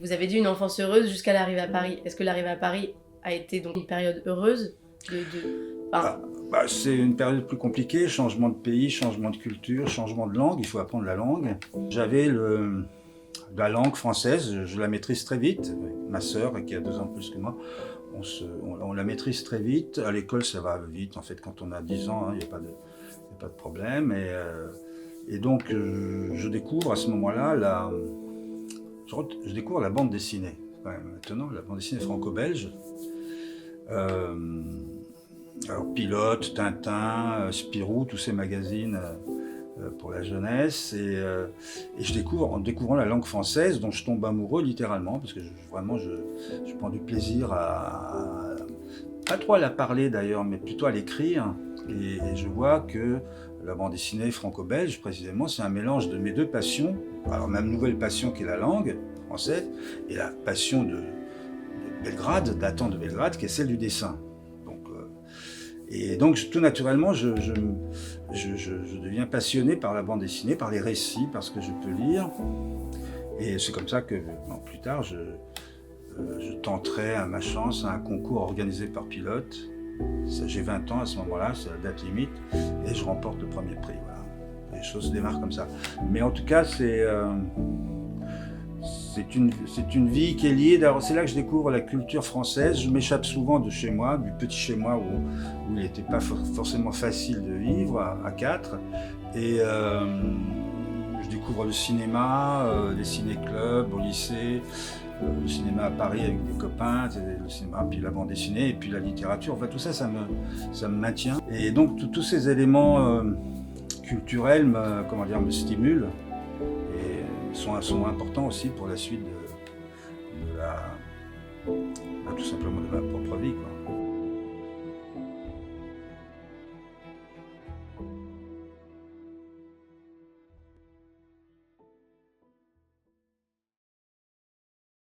Vous avez dit une enfance heureuse jusqu'à l'arrivée à Paris. Est-ce que l'arrivée à Paris a été donc une période heureuse Ah, c'est une période plus compliquée, changement de pays, changement de culture, changement de langue, il faut apprendre la langue. La langue française, je la maîtrise très vite. Ma sœur, qui a 2 ans de plus que moi, on la maîtrise très vite. À l'école, ça va vite, en fait, quand on a 10 ans, il n'y a pas de problème. Et donc, je découvre à ce moment-là, je découvre la bande dessinée. Quand même étonnant, la bande dessinée franco-belge. Alors Pilote, Tintin, Spirou, tous ces magazines pour la jeunesse. Et je découvre, en découvrant la langue française, dont je tombe amoureux littéralement, parce que je prends du plaisir pas trop à la parler d'ailleurs, mais plutôt à l'écrire. Et je vois que la bande dessinée franco-belge, précisément, c'est un mélange de mes 2 passions. Alors ma nouvelle passion qui est la langue française, et la passion de Belgrade, datant de Belgrade, qui est celle du dessin. Et donc tout naturellement, je deviens passionné par la bande dessinée, par les récits, par ce que je peux lire. Et c'est comme ça que plus tard, je tenterai à ma chance à un concours organisé par Pilote. J'ai 20 ans à ce moment-là, c'est la date limite, et je remporte le premier prix. Voilà. Les choses démarrent comme ça. Mais en tout cas, c'est une vie qui est liée. C'est là que je découvre la culture française. Je m'échappe souvent de chez moi, du petit chez moi où il n'était pas forcément facile de vivre à 4. Et je découvre le cinéma, les ciné-clubs au lycée, le cinéma à Paris avec des copains, le cinéma, puis la bande dessinée, et puis la littérature. Enfin, tout ça, ça me maintient. Et donc, tous ces éléments culturels me stimulent. Et sont importants aussi pour la suite tout simplement de ma propre vie, quoi.